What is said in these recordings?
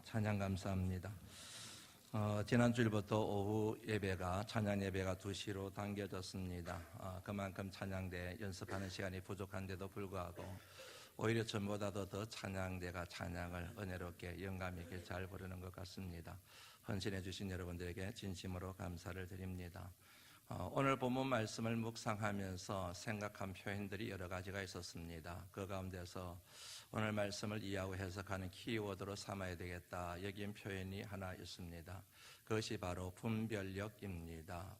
찬양 감사합니다. 지난 주일부터 오후 예배가 찬양 예배가 2시로 당겨졌습니다. 그만큼 찬양대 연습하는 시간이 부족한데도 불구하고 오히려 전보다도 더 찬양대가 찬양을 은혜롭게 영감 있게 잘 부르는 것 같습니다. 헌신해 주신 여러분들에게 진심으로 감사를 드립니다. 오늘 본문 말씀을 묵상하면서 생각한 표현들이 여러 가지가 있었습니다. 그 가운데서 오늘 말씀을 이해하고 해석하는 키워드로 삼아야 되겠다 여긴 표현이 하나 있습니다. 그것이 바로 분별력입니다.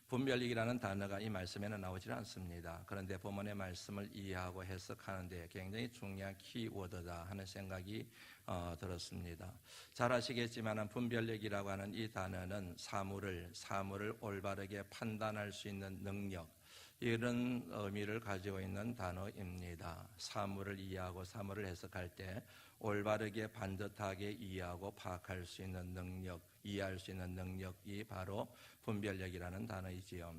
분별력이라는 단어가 이 말씀에는 나오지 않습니다. 그런데 본문의 말씀을 이해하고 해석하는 데 굉장히 중요한 키워드다 하는 생각이 들었습니다. 잘 아시겠지만 분별력이라고 하는 이 단어는 사물을 올바르게 판단할 수 있는 능력, 이런 의미를 가지고 있는 단어입니다. 사물을 이해하고 사물을 해석할 때 올바르게 반듯하게 이해하고 파악할 수 있는 능력, 이해할 수 있는 능력이 바로 분별력이라는 단어이지요.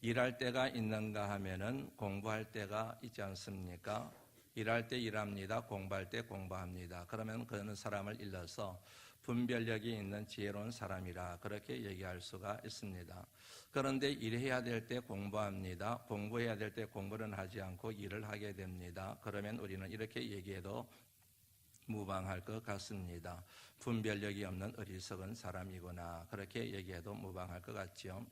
일할 때가 있는가 하면은 공부할 때가 있지 않습니까? 일할 때 일합니다. 공부할 때 공부합니다. 그러면 그는 사람을 일러서 분별력이 있는 지혜로운 사람이라 그렇게 얘기할 수가 있습니다. 그런데 일해야 될 때 공부합니다. 공부해야 될 때 공부는 하지 않고 일을 하게 됩니다. 그러면 우리는 이렇게 얘기해도 무방할 것 같습니다. 분별력이 없는 어리석은 사람이구나, 그렇게 얘기해도 무방할 것 같지요.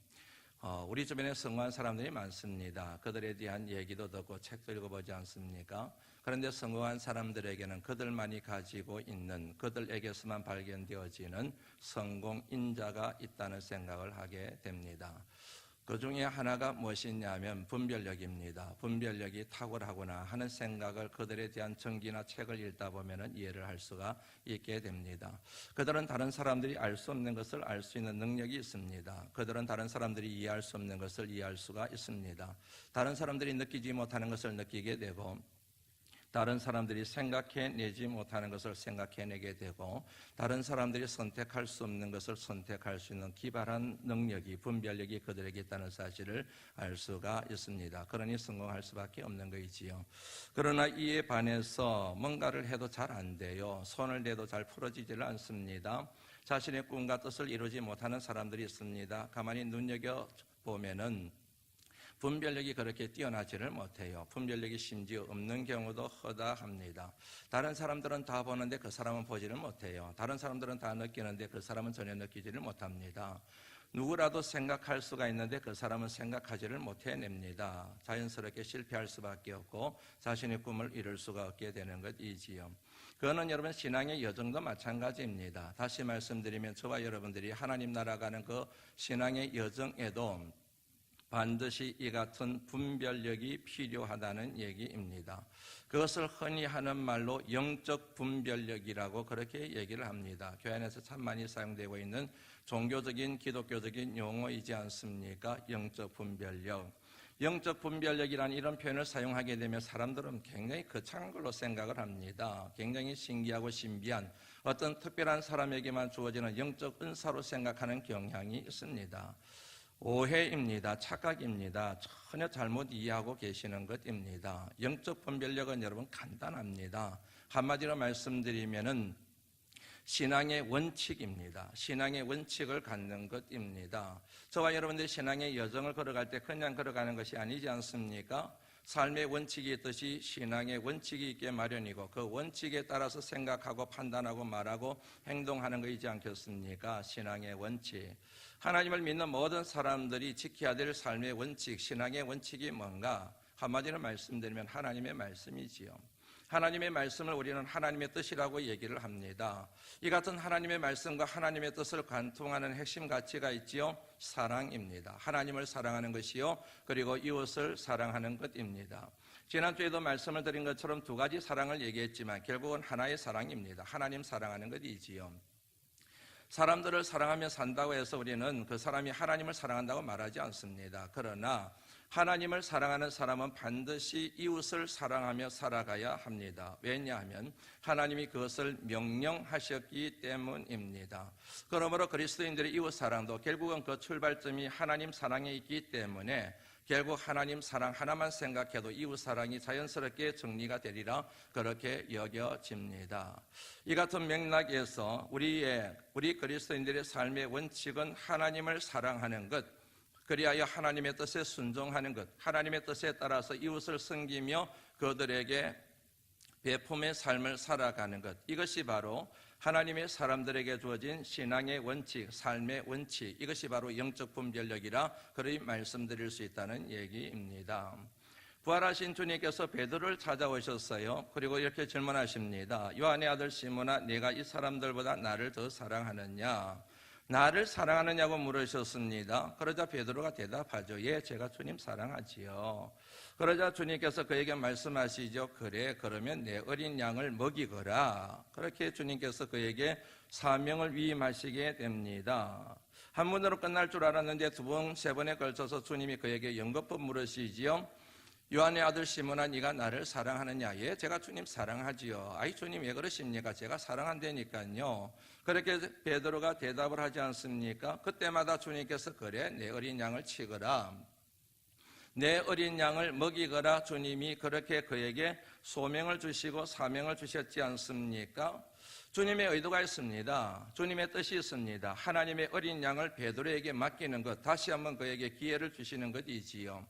우리 주변에 성공한 사람들이 많습니다. 그들에 대한 얘기도 듣고 책도 읽어보지 않습니까? 그런데 성공한 사람들에게는 그들만이 가지고 있는, 그들에게서만 발견되어지는 성공인자가 있다는 생각을 하게 됩니다. 그 중에 하나가 무엇이냐면 분별력입니다. 분별력이 탁월하구나 하는 생각을 그들에 대한 전기나 책을 읽다 보면 이해를 할 수가 있게 됩니다. 그들은 다른 사람들이 알 수 없는 것을 알 수 있는 능력이 있습니다. 그들은 다른 사람들이 이해할 수 없는 것을 이해할 수가 있습니다. 다른 사람들이 느끼지 못하는 것을 느끼게 되고, 다른 사람들이 생각해내지 못하는 것을 생각해내게 되고, 다른 사람들이 선택할 수 없는 것을 선택할 수 있는 기발한 능력이, 분별력이 그들에게 있다는 사실을 알 수가 있습니다. 그러니 성공할 수밖에 없는 것이지요. 그러나 이에 반해서 뭔가를 해도 잘 안 돼요. 손을 내도 잘 풀어지질 않습니다. 자신의 꿈과 뜻을 이루지 못하는 사람들이 있습니다. 가만히 눈여겨보면은 분별력이 그렇게 뛰어나지를 못해요. 분별력이 심지어 없는 경우도 허다합니다. 다른 사람들은 다 보는데 그 사람은 보지를 못해요. 다른 사람들은 다 느끼는데 그 사람은 전혀 느끼지를 못합니다. 누구라도 생각할 수가 있는데 그 사람은 생각하지를 못해냅니다. 자연스럽게 실패할 수밖에 없고 자신의 꿈을 이룰 수가 없게 되는 것이지요. 그거는 여러분 신앙의 여정도 마찬가지입니다. 다시 말씀드리면 저와 여러분들이 하나님 나라 가는 그 신앙의 여정에도 반드시 이 같은 분별력이 필요하다는 얘기입니다. 그것을 흔히 하는 말로 영적 분별력이라고 그렇게 얘기를 합니다. 교회 안에서 참 많이 사용되고 있는 종교적인 기독교적인 용어이지 않습니까? 영적 분별력. 영적 분별력이라는 이런 표현을 사용하게 되면 사람들은 굉장히 거창한 걸로 생각을 합니다. 굉장히 신기하고 신비한 어떤 특별한 사람에게만 주어지는 영적 은사로 생각하는 경향이 있습니다. 오해입니다. 착각입니다. 전혀 잘못 이해하고 계시는 것입니다. 영적 분별력은 여러분 간단합니다. 한마디로 말씀드리면은 신앙의 원칙입니다. 신앙의 원칙을 갖는 것입니다. 저와 여러분들이 신앙의 여정을 걸어갈 때 그냥 걸어가는 것이 아니지 않습니까? 삶의 원칙이 있듯이 신앙의 원칙이 있게 마련이고 그 원칙에 따라서 생각하고 판단하고 말하고 행동하는 것이지 않겠습니까? 신앙의 원칙. 하나님을 믿는 모든 사람들이 지켜야 될 삶의 원칙, 신앙의 원칙이 뭔가? 한마디로 말씀드리면 하나님의 말씀이지요. 하나님의 말씀을 우리는 하나님의 뜻이라고 얘기를 합니다. 이 같은 하나님의 말씀과 하나님의 뜻을 관통하는 핵심 가치가 있지요. 사랑입니다. 하나님을 사랑하는 것이요, 그리고 이웃을 사랑하는 것입니다. 지난주에도 말씀을 드린 것처럼 두 가지 사랑을 얘기했지만 결국은 하나의 사랑입니다. 하나님 사랑하는 것이지요. 사람들을 사랑하며 산다고 해서 우리는 그 사람이 하나님을 사랑한다고 말하지 않습니다. 그러나 하나님을 사랑하는 사람은 반드시 이웃을 사랑하며 살아가야 합니다. 왜냐하면 하나님이 그것을 명령하셨기 때문입니다. 그러므로 그리스도인들의 이웃 사랑도 결국은 그 출발점이 하나님 사랑에 있기 때문에 결국 하나님 사랑 하나만 생각해도 이웃 사랑이 자연스럽게 정리가 되리라 그렇게 여겨집니다. 이 같은 맥락에서 우리 그리스도인들의 삶의 원칙은 하나님을 사랑하는 것, 그리하여 하나님의 뜻에 순종하는 것, 하나님의 뜻에 따라서 이웃을 섬기며 그들에게 베품의 삶을 살아가는 것, 이것이 바로 하나님의 사람들에게 주어진 신앙의 원칙, 삶의 원칙, 이것이 바로 영적 분별력이라 그리 말씀드릴 수 있다는 얘기입니다. 부활하신 주님께서 베드로를 찾아오셨어요. 그리고 이렇게 질문하십니다. 요한의 아들 시몬아, 네가 이 사람들보다 나를 더 사랑하느냐? 나를 사랑하느냐고 물으셨습니다. 그러자 베드로가 대답하죠. 예, 제가 주님 사랑하지요. 그러자 주님께서 그에게 말씀하시죠. 그래, 그러면 내 어린 양을 먹이거라. 그렇게 주님께서 그에게 사명을 위임하시게 됩니다. 한 번으로 끝날 줄 알았는데 두 번, 세 번에 걸쳐서 주님이 그에게 연거푸 물으시지요. 요한의 아들 시몬아, 네가 나를 사랑하느냐? 예, 제가 주님 사랑하지요. 아이, 주님 왜 그러십니까? 제가 사랑한다니까요. 그렇게 베드로가 대답을 하지 않습니까? 그때마다 주님께서 그래, 내 어린 양을 치거라, 내 어린 양을 먹이거라, 주님이 그렇게 그에게 소명을 주시고 사명을 주셨지 않습니까? 주님의 의도가 있습니다. 주님의 뜻이 있습니다. 하나님의 어린 양을 베드로에게 맡기는 것, 다시 한번 그에게 기회를 주시는 것이지요.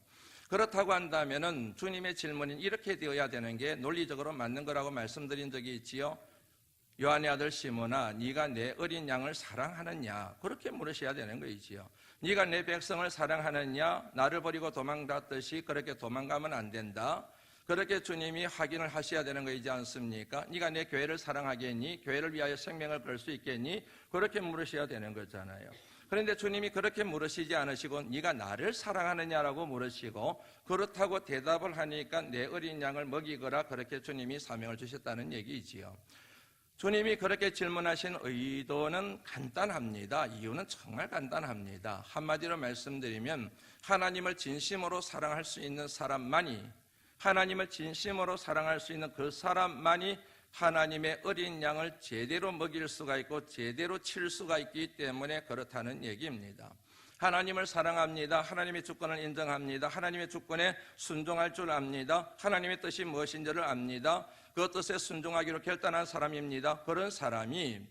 그렇다고 한다면은 주님의 질문은 이렇게 되어야 되는 게 논리적으로 맞는 거라고 말씀드린 적이 있지요. 요한의 아들 시몬아, 네가 내 어린 양을 사랑하느냐? 그렇게 물으셔야 되는 거이지요. 네가 내 백성을 사랑하느냐? 나를 버리고 도망갔듯이 그렇게 도망가면 안 된다. 그렇게 주님이 확인을 하셔야 되는 거이지 않습니까? 네가 내 교회를 사랑하겠니? 교회를 위하여 생명을 걸 수 있겠니? 그렇게 물으셔야 되는 거잖아요. 그런데 주님이 그렇게 물으시지 않으시고 네가 나를 사랑하느냐라고 물으시고 그렇다고 대답을 하니까 내 어린 양을 먹이거라, 그렇게 주님이 사명을 주셨다는 얘기이지요. 주님이 그렇게 질문하신 의도는 간단합니다. 이유는 정말 간단합니다. 한마디로 말씀드리면 하나님을 진심으로 사랑할 수 있는 사람만이, 하나님을 진심으로 사랑할 수 있는 그 사람만이 하나님의 어린 양을 제대로 먹일 수가 있고 제대로 칠 수가 있기 때문에 그렇다는 얘기입니다. 하나님을 사랑합니다. 하나님의 주권을 인정합니다. 하나님의 주권에 순종할 줄 압니다. 하나님의 뜻이 무엇인지를 압니다. 그 뜻에 순종하기로 결단한 사람입니다. 그런 사람이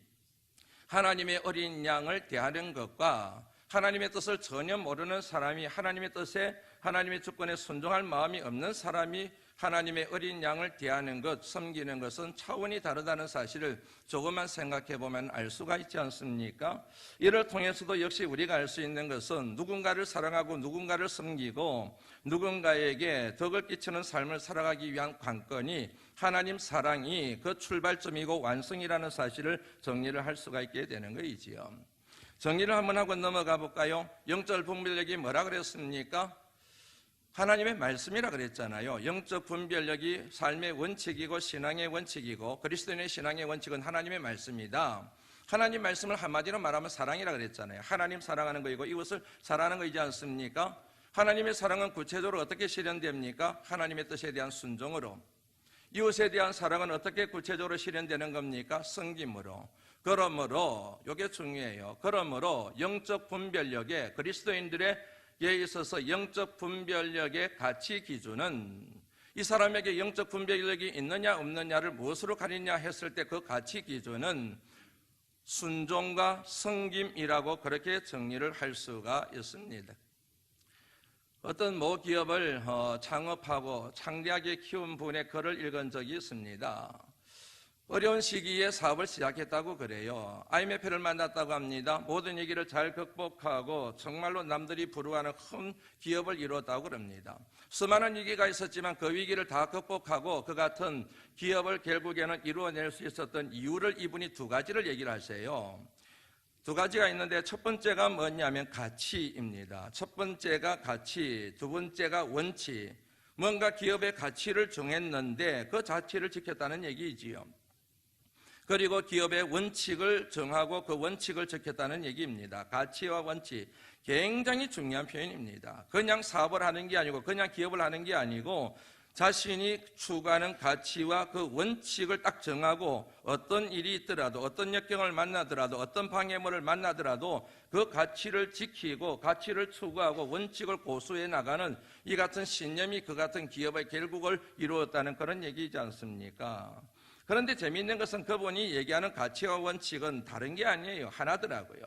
하나님의 어린 양을 대하는 것과 하나님의 뜻을 전혀 모르는 사람이, 하나님의 뜻에, 하나님의 주권에 순종할 마음이 없는 사람이 하나님의 어린 양을 대하는 것, 섬기는 것은 차원이 다르다는 사실을 조금만 생각해 보면 알 수가 있지 않습니까? 이를 통해서도 역시 우리가 알 수 있는 것은 누군가를 사랑하고 누군가를 섬기고 누군가에게 덕을 끼치는 삶을 살아가기 위한 관건이 하나님 사랑이 그 출발점이고 완성이라는 사실을 정리를 할 수가 있게 되는 것이지요. 정리를 한번 하고 넘어가 볼까요? 영적 분별력이 뭐라 그랬습니까? 하나님의 말씀이라 그랬잖아요. 영적 분별력이 삶의 원칙이고 신앙의 원칙이고 그리스도인의 신앙의 원칙은 하나님의 말씀이다. 하나님 말씀을 한마디로 말하면 사랑이라 그랬잖아요. 하나님 사랑하는 거이고 이웃을 사랑하는 거이지 않습니까? 하나님의 사랑은 구체적으로 어떻게 실현됩니까? 하나님의 뜻에 대한 순종으로. 이웃에 대한 사랑은 어떻게 구체적으로 실현되는 겁니까? 섬김으로. 그러므로 이게 중요해요. 그러므로 영적 분별력에 그리스도인들의 에 있어서 영적 분별력의 가치 기준은 이 사람에게 영적 분별력이 있느냐 없느냐를 무엇으로 가리냐 했을 때 그 가치 기준은 순종과 섬김이라고 그렇게 정리를 할 수가 있습니다. 어떤 모 기업을 창업하고 창대하게 키운 분의 글을 읽은 적이 있습니다. 어려운 시기에 사업을 시작했다고 그래요. IMF를 만났다고 합니다. 모든 위기를 잘 극복하고 정말로 남들이 부러워하는 큰 기업을 이루었다고 그럽니다. 수많은 위기가 있었지만 그 위기를 다 극복하고 그 같은 기업을 결국에는 이루어낼 수 있었던 이유를 이분이 두 가지를 얘기를 하세요. 두 가지가 있는데 첫 번째가 뭐냐면 가치입니다. 첫 번째가 가치, 두 번째가 원칙. 뭔가 기업의 가치를 정했는데 그 가치를 지켰다는 얘기이지요. 그리고 기업의 원칙을 정하고 그 원칙을 지켰다는 얘기입니다. 가치와 원칙, 굉장히 중요한 표현입니다. 그냥 사업을 하는 게 아니고 그냥 기업을 하는 게 아니고 자신이 추구하는 가치와 그 원칙을 딱 정하고 어떤 일이 있더라도 어떤 역경을 만나더라도 어떤 방해물을 만나더라도 그 가치를 지키고 가치를 추구하고 원칙을 고수해 나가는 이 같은 신념이 그 같은 기업의 결국을 이루었다는 그런 얘기이지 않습니까? 그런데 재미있는 것은 그분이 얘기하는 가치와 원칙은 다른 게 아니에요. 하나더라고요.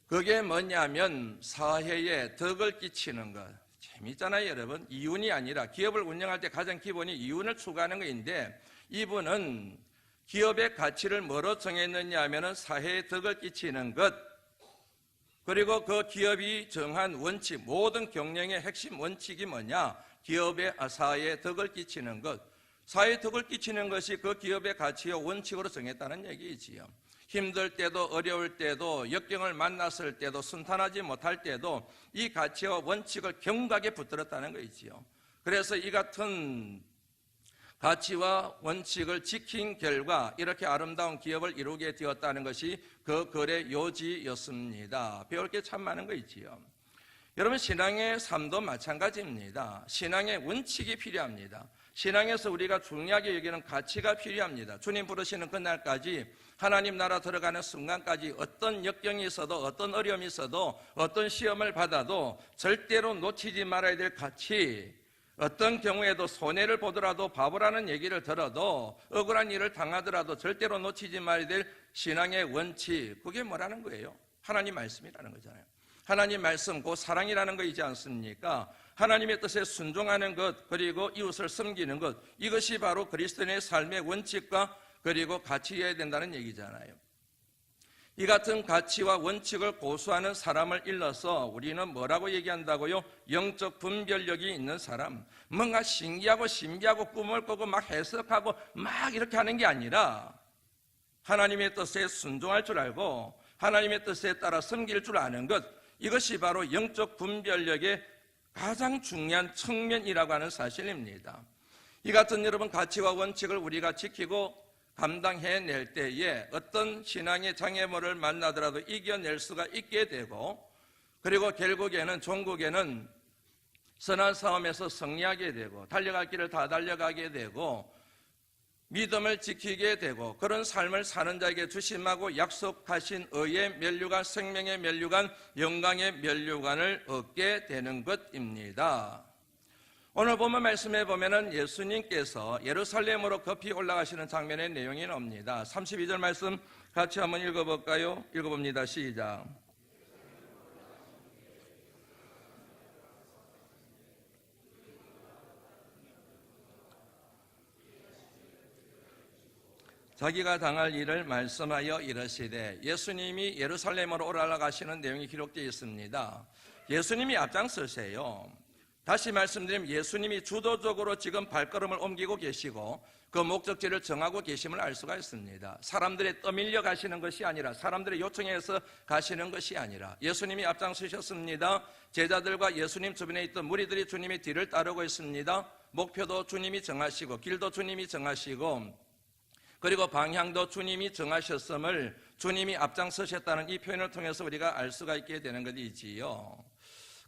그게 뭐냐면 사회에 덕을 끼치는 것. 재미있잖아요, 여러분. 이윤이 아니라 기업을 운영할 때 가장 기본이 이윤을 추구하는 것인데 이분은 기업의 가치를 뭐로 정했느냐 하면은 사회에 덕을 끼치는 것, 그리고 그 기업이 정한 원칙, 모든 경영의 핵심 원칙이 뭐냐? 기업의 사회에 덕을 끼치는 것. 사회에 덕을 끼치는 것이 그 기업의 가치와 원칙으로 정했다는 얘기이지요. 힘들 때도 어려울 때도 역경을 만났을 때도 순탄하지 못할 때도 이 가치와 원칙을 견고하게 붙들었다는 것이지요. 그래서 이 같은 가치와 원칙을 지킨 결과 이렇게 아름다운 기업을 이루게 되었다는 것이 그 글의 요지였습니다. 배울 게 참 많은 거 있지요. 여러분, 신앙의 삶도 마찬가지입니다. 신앙의 원칙이 필요합니다. 신앙에서 우리가 중요하게 여기는 가치가 필요합니다. 주님 부르시는 그날까지, 하나님 나라 들어가는 순간까지 어떤 역경이 있어도 어떤 어려움이 있어도 어떤 시험을 받아도 절대로 놓치지 말아야 될 가치, 어떤 경우에도 손해를 보더라도 바보라는 얘기를 들어도 억울한 일을 당하더라도 절대로 놓치지 말아야 될 신앙의 원칙, 그게 뭐라는 거예요? 하나님 말씀이라는 거잖아요. 하나님 말씀, 그 사랑이라는 거이지 않습니까? 하나님의 뜻에 순종하는 것, 그리고 이웃을 섬기는 것, 이것이 바로 그리스도인의 삶의 원칙과 그리고 가치여야 된다는 얘기잖아요. 이 같은 가치와 원칙을 고수하는 사람을 일러서 우리는 뭐라고 얘기한다고요? 영적 분별력이 있는 사람. 뭔가 신기하고 신비하고 꿈을 꾸고 막 해석하고 막 이렇게 하는 게 아니라 하나님의 뜻에 순종할 줄 알고 하나님의 뜻에 따라 섬길 줄 아는 것, 이것이 바로 영적 분별력의 가장 중요한 측면이라고 하는 사실입니다. 이 같은 여러분 가치와 원칙을 우리가 지키고 감당해낼 때에 어떤 신앙의 장애물을 만나더라도 이겨낼 수가 있게 되고, 그리고 결국에는 종국에는 선한 싸움에서 승리하게 되고 달려갈 길을 다 달려가게 되고 믿음을 지키게 되고 그런 삶을 사는 자에게 주심하고 약속하신 의의 면류관, 생명의 면류관, 영광의 면류관을 얻게 되는 것입니다. 오늘 본문 말씀에 보면은 예수님께서 예루살렘으로 급히 올라가시는 장면의 내용이 나옵니다. 32절 말씀 같이 한번 읽어볼까요? 읽어봅니다. 시작. 자기가 당할 일을 말씀하여 이르시되, 예수님이 예루살렘으로 올라가시는 내용이 기록되어 있습니다. 예수님이 앞장서세요. 다시 말씀드리면 예수님이 주도적으로 지금 발걸음을 옮기고 계시고 그 목적지를 정하고 계심을 알 수가 있습니다. 사람들의 떠밀려 가시는 것이 아니라, 사람들의 요청에 의해서 가시는 것이 아니라 예수님이 앞장서셨습니다. 제자들과 예수님 주변에 있던 무리들이 주님의 뒤를 따르고 있습니다. 목표도 주님이 정하시고 길도 주님이 정하시고 그리고 방향도 주님이 정하셨음을 주님이 앞장서셨다는 이 표현을 통해서 우리가 알 수가 있게 되는 것이지요.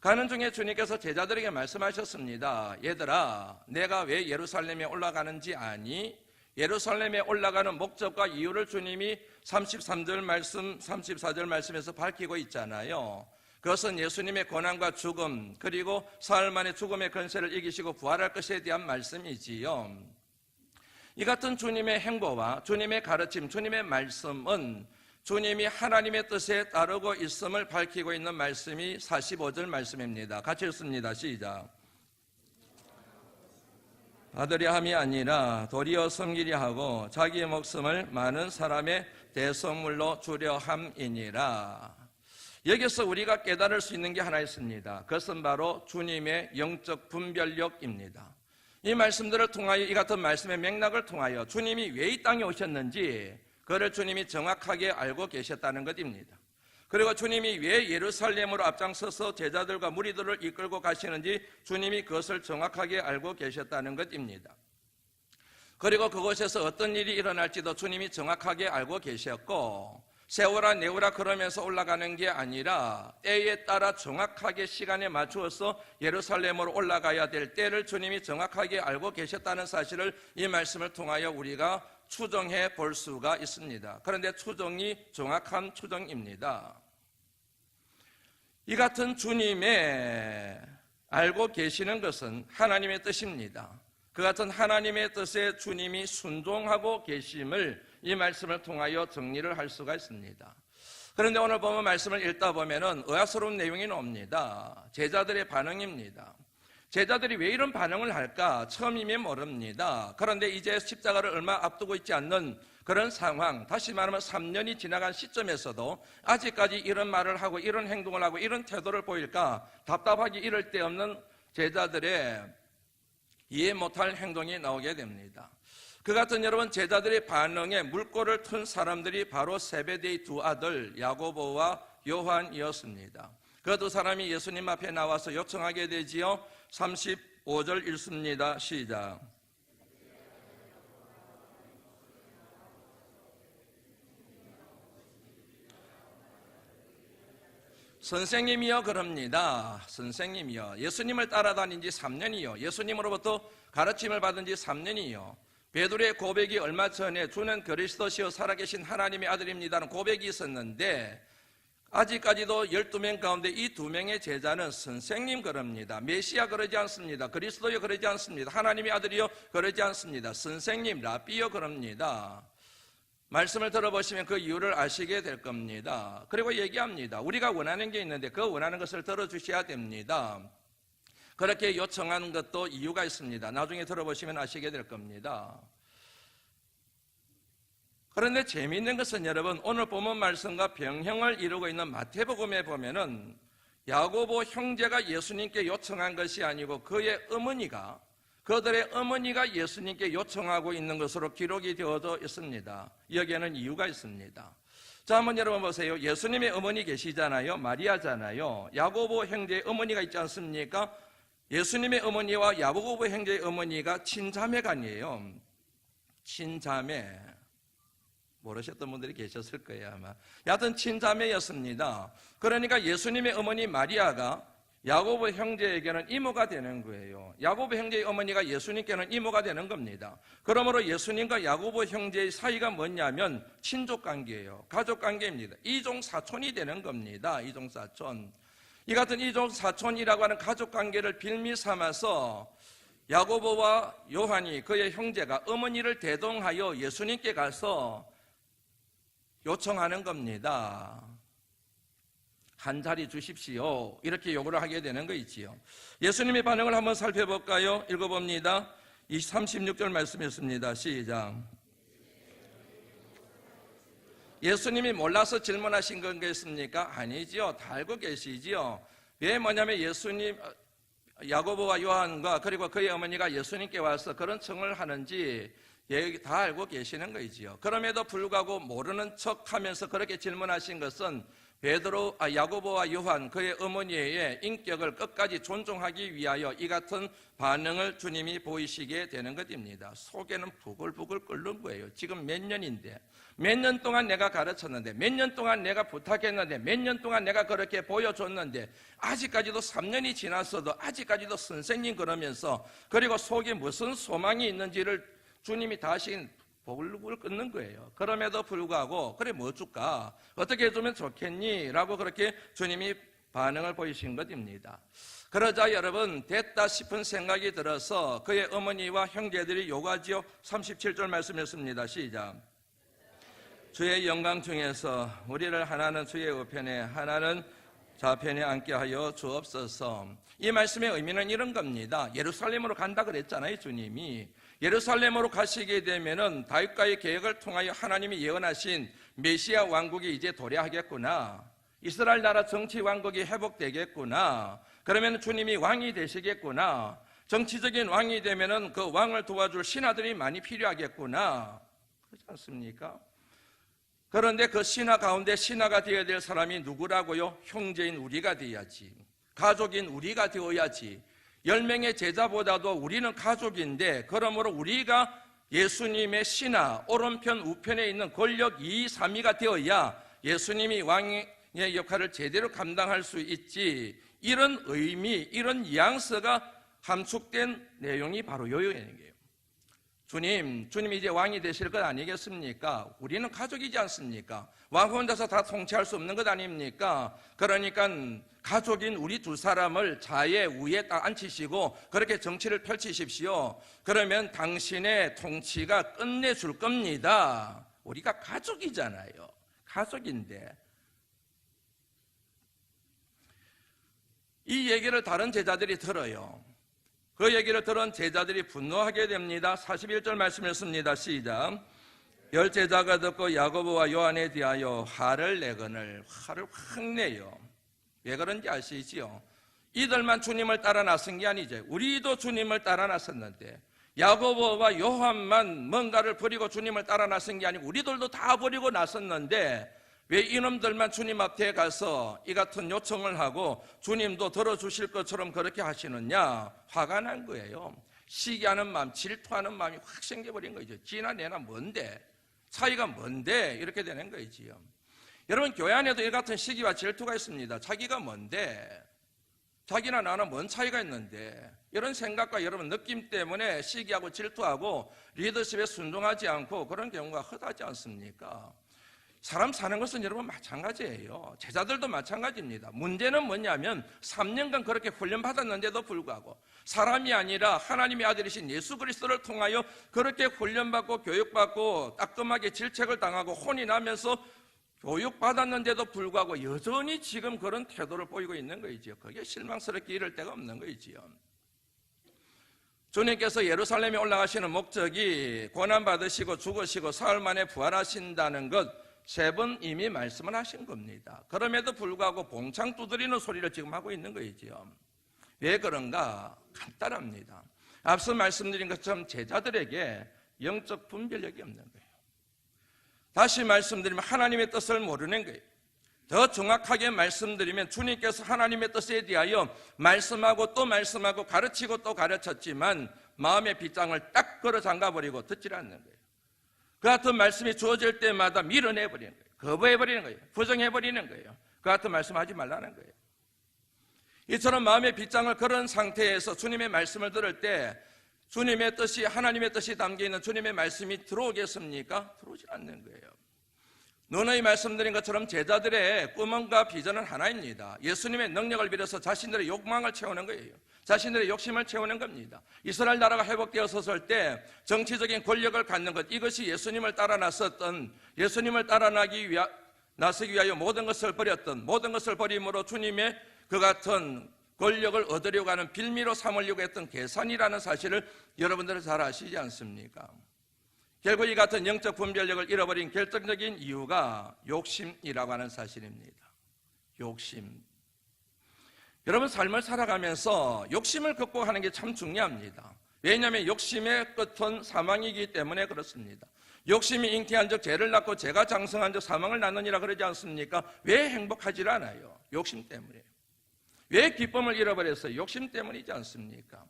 가는 중에 주님께서 제자들에게 말씀하셨습니다. 얘들아, 내가 왜 예루살렘에 올라가는지 아니? 예루살렘에 올라가는 목적과 이유를 주님이 33절 말씀, 34절 말씀에서 밝히고 있잖아요. 그것은 예수님의 고난과 죽음, 그리고 사흘 만에 죽음의 권세를 이기시고 부활할 것에 대한 말씀이지요. 이 같은 주님의 행보와 주님의 가르침, 주님의 말씀은 주님이 하나님의 뜻에 따르고 있음을 밝히고 있는 말씀이 45절 말씀입니다. 같이 읽습니다. 시작. 받으려 함이 아니라 도리어 섬기려 하고 자기의 목숨을 많은 사람의 대속물로 주려 함이니라. 여기서 우리가 깨달을 수 있는 게 하나 있습니다. 그것은 바로 주님의 영적 분별력입니다. 이 말씀들을 통하여, 이 같은 말씀의 맥락을 통하여 주님이 왜 이 땅에 오셨는지 그를 주님이 정확하게 알고 계셨다는 것입니다. 그리고 주님이 왜 예루살렘으로 앞장서서 제자들과 무리들을 이끌고 가시는지 주님이 그것을 정확하게 알고 계셨다는 것입니다. 그리고 그곳에서 어떤 일이 일어날지도 주님이 정확하게 알고 계셨고, 세우라 내우라 그러면서 올라가는 게 아니라 때에 따라 정확하게 시간에 맞추어서 예루살렘으로 올라가야 될 때를 주님이 정확하게 알고 계셨다는 사실을 이 말씀을 통하여 우리가 추정해 볼 수가 있습니다. 그런데 추정이 정확한 추정입니다. 이 같은 주님의 알고 계시는 것은 하나님의 뜻입니다. 그 같은 하나님의 뜻에 주님이 순종하고 계심을 이 말씀을 통하여 정리를 할 수가 있습니다. 그런데 오늘 보면 말씀을 읽다 보면은 의아스러운 내용이 나옵니다. 제자들의 반응입니다. 제자들이 왜 이런 반응을 할까? 처음이면 모릅니다. 그런데 이제 십자가를 얼마 앞두고 있지 않는 그런 상황, 다시 말하면 3년이 지나간 시점에서도 아직까지 이런 말을 하고 이런 행동을 하고 이런 태도를 보일까? 답답하기 이를 데 없는 제자들의 이해 못할 행동이 나오게 됩니다. 그 같은 여러분 제자들의 반응에 물꼬를 튼 사람들이 바로 세베대의 두 아들 야고보와 요한이었습니다. 그 두 사람이 예수님 앞에 나와서 요청하게 되지요. 35절 읽습니다. 시작. 선생님이여 그럽니다. 선생님이여. 예수님을 따라다닌 지 3년이요. 예수님으로부터 가르침을 받은 지 3년이요. 베드로의 고백이 얼마 전에 주는 그리스도시요 살아계신 하나님의 아들입니다는 고백이 있었는데 아직까지도 12명 가운데 이 2명의 제자는 선생님 그럽니다. 메시아 그러지 않습니다. 그리스도요 그러지 않습니다. 하나님의 아들이요 그러지 않습니다. 선생님 라비요 그럽니다. 말씀을 들어보시면 그 이유를 아시게 될 겁니다. 그리고 얘기합니다. 우리가 원하는 게 있는데 그 원하는 것을 들어주셔야 됩니다. 그렇게 요청한 것도 이유가 있습니다. 나중에 들어보시면 아시게 될 겁니다. 그런데 재미있는 것은 여러분 오늘 본문 말씀과 병행을 이루고 있는 마태복음에 보면은 야고보 형제가 예수님께 요청한 것이 아니고 그의 어머니가 그들의 어머니가 예수님께 요청하고 있는 것으로 기록이 되어져 있습니다. 여기에는 이유가 있습니다. 자, 한번 여러분 보세요. 예수님의 어머니 계시잖아요. 마리아잖아요. 야고보 형제의 어머니가 있지 않습니까? 예수님의 어머니와 야고보 형제의 어머니가 친자매간이에요. 친자매. 모르셨던 분들이 계셨을 거예요 아마. 여하튼 친자매였습니다. 그러니까 예수님의 어머니 마리아가 야고보 형제에게는 이모가 되는 거예요. 야고보 형제의 어머니가 예수님께는 이모가 되는 겁니다. 그러므로 예수님과 야고보 형제의 사이가 뭐냐면 친족관계예요. 가족관계입니다. 이종사촌이 되는 겁니다. 이종사촌. 이 같은 이종사촌이라고 하는 가족관계를 빌미 삼아서 야고보와 요한이 그의 형제가 어머니를 대동하여 예수님께 가서 요청하는 겁니다. 한 자리 주십시오. 이렇게 요구를 하게 되는 거 있지요. 예수님의 반응을 한번 살펴볼까요? 읽어봅니다. 이 36절 말씀이었습니다. 시작. 예수님이 몰라서 질문하신 거겠습니까? 아니지요. 다 알고 계시지요. 왜 뭐냐면 예수님 야고보와 요한과 그리고 그의 어머니가 예수님께 와서 그런 청을 하는지 다 알고 계시는 거이지요. 그럼에도 불구하고 모르는 척하면서 그렇게 질문하신 것은 야고보와 요한 그의 어머니의 인격을 끝까지 존중하기 위하여 이 같은 반응을 주님이 보이시게 되는 것입니다. 속에는 부글부글 끓는 거예요. 지금 몇 년인데 몇 년 동안 내가 가르쳤는데 몇 년 동안 내가 부탁했는데 몇 년 동안 내가 그렇게 보여줬는데 아직까지도 3년이 지났어도 아직까지도 선생님 그러면서 그리고 속에 무슨 소망이 있는지를 주님이 다시 보글보글 끓는 거예요. 그럼에도 불구하고 그래 뭐 줄까? 어떻게 해주면 좋겠니? 라고 그렇게 주님이 반응을 보이신 것입니다. 그러자 여러분 됐다 싶은 생각이 들어서 그의 어머니와 형제들이 요구하지요. 37절 말씀이었습니다. 시작. 주의 영광 중에서 우리를 하나는 주의 우편에 하나는 좌편에 앉게 하여 주옵소서. 이 말씀의 의미는 이런 겁니다. 예루살렘으로 간다 그랬잖아요. 주님이 예루살렘으로 가시게 되면은 다윗과의 계획을 통하여 하나님이 예언하신 메시아 왕국이 이제 도래하겠구나. 이스라엘 나라 정치 왕국이 회복되겠구나. 그러면 주님이 왕이 되시겠구나. 정치적인 왕이 되면은 그 왕을 도와줄 신하들이 많이 필요하겠구나. 그렇지 않습니까? 그런데 그 신하 가운데 신하가 되어야 될 사람이 누구라고요? 형제인 우리가 되어야지. 가족인 우리가 되어야지. 10명의 제자보다도 우리는 가족인데 그러므로 우리가 예수님의 신하 오른편 우편에 있는 권력 2, 3위가 되어야 예수님이 왕의 역할을 제대로 감당할 수 있지, 이런 의미, 이런 뉘앙스가 함축된 내용이 바로 요요예언이에요. 주님이 이제 왕이 되실 것 아니겠습니까? 우리는 가족이지 않습니까? 왕 혼자서 다 통치할 수 없는 것 아닙니까? 그러니까 가족인 우리 두 사람을 자의 위에 딱 앉히시고 그렇게 정치를 펼치십시오. 그러면 당신의 통치가 끝내줄 겁니다. 우리가 가족이잖아요. 가족인데. 이 얘기를 다른 제자들이 들어요. 그 얘기를 들은 제자들이 분노하게 됩니다. 41절 말씀을 씁니다. 시작. 10제자가 듣고 야고보와 요한에 대하여 화를 내거늘, 화를 확 내요. 왜 그런지 아시지요? 이들만 주님을 따라 나선 게 아니죠. 우리도 주님을 따라 나섰는데, 야고보와 요한만 뭔가를 버리고 주님을 따라 나선 게 아니고 우리들도 다 버리고 나섰는데, 왜 이놈들만 주님 앞에 가서 이 같은 요청을 하고 주님도 들어주실 것처럼 그렇게 하시느냐? 화가 난 거예요. 시기하는 마음, 질투하는 마음이 확 생겨버린 거죠. 지나 내나 뭔데? 차이가 뭔데? 이렇게 되는 거지요. 여러분, 교회 안에도 이 같은 시기와 질투가 있습니다. 자기가 뭔데? 자기나 나나 뭔 차이가 있는데? 이런 생각과 여러분 느낌 때문에 시기하고 질투하고 리더십에 순종하지 않고 그런 경우가 흔하지 않습니까? 사람 사는 것은 여러분 마찬가지예요. 제자들도 마찬가지입니다. 문제는 뭐냐면 3년간 그렇게 훈련받았는데도 불구하고 사람이 아니라 하나님의 아들이신 예수 그리스도를 통하여 그렇게 훈련받고 교육받고 따끔하게 질책을 당하고 혼이 나면서 교육받았는데도 불구하고 여전히 지금 그런 태도를 보이고 있는 거이지요. 그게 실망스럽게 이럴 데가 없는 거이지요. 주님께서 예루살렘에 올라가시는 목적이 고난받으시고 죽으시고 사흘 만에 부활하신다는 것 3번 이미 말씀을 하신 겁니다. 그럼에도 불구하고 봉창 두드리는 소리를 지금 하고 있는 거이지요. 왜 그런가? 간단합니다. 앞서 말씀드린 것처럼 제자들에게 영적 분별력이 없는 거예요. 다시 말씀드리면 하나님의 뜻을 모르는 거예요. 더 정확하게 말씀드리면 주님께서 하나님의 뜻에 대하여 말씀하고 또 말씀하고 가르치고 또 가르쳤지만 마음의 빗장을 딱 걸어 잠가버리고 듣질 않는 거예요. 그 같은 말씀이 주어질 때마다 밀어내버리는 거예요. 거부해버리는 거예요. 부정해버리는 거예요. 그 같은 말씀 하지 말라는 거예요. 이처럼 마음의 빗장을 걸은 상태에서 주님의 말씀을 들을 때 주님의 뜻이, 하나님의 뜻이 담겨있는 주님의 말씀이 들어오겠습니까? 들어오지 않는 거예요. 누누이 말씀드린 것처럼 제자들의 꿈과 비전은 하나입니다. 예수님의 능력을 빌어서 자신들의 욕망을 채우는 거예요. 자신들의 욕심을 채우는 겁니다. 이스라엘 나라가 회복되었을 때 정치적인 권력을 갖는 것, 이것이 예수님을 따라 나섰던, 예수님을 따라 나서기 위하여 모든 것을 버렸던, 모든 것을 버림으로 주님의 그 같은 권력을 얻으려고 하는 빌미로 삼으려고 했던 계산이라는 사실을 여러분들은 잘 아시지 않습니까? 결국 이 같은 영적 분별력을 잃어버린 결정적인 이유가 욕심이라고 하는 사실입니다. 욕심. 여러분 삶을 살아가면서 욕심을 극복하는 게 참 중요합니다. 왜냐하면 욕심의 끝은 사망이기 때문에 그렇습니다. 욕심이 잉태한 적 죄를 낳고 죄가 장성한 적 사망을 낳느니라 그러지 않습니까? 왜 행복하지 않아요? 욕심 때문에. 왜 기쁨을 잃어버렸어요? 욕심 때문이지 않습니까?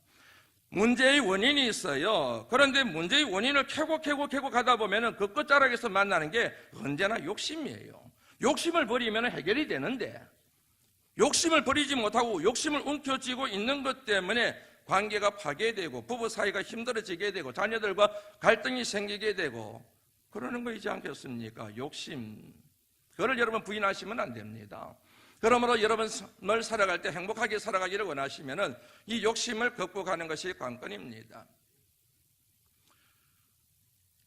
문제의 원인이 있어요. 그런데 문제의 원인을 캐고 가다 보면 그 끝자락에서 만나는 게 언제나 욕심이에요. 욕심을 버리면 해결이 되는데 욕심을 버리지 못하고 욕심을 움켜쥐고 있는 것 때문에 관계가 파괴되고 부부 사이가 힘들어지게 되고 자녀들과 갈등이 생기게 되고 그러는 거이지 않겠습니까? 욕심. 그걸 여러분 부인하시면 안 됩니다. 그러므로 여러분을 살아갈 때 행복하게 살아가기를 원하시면 이 욕심을 극복하는 것이 관건입니다.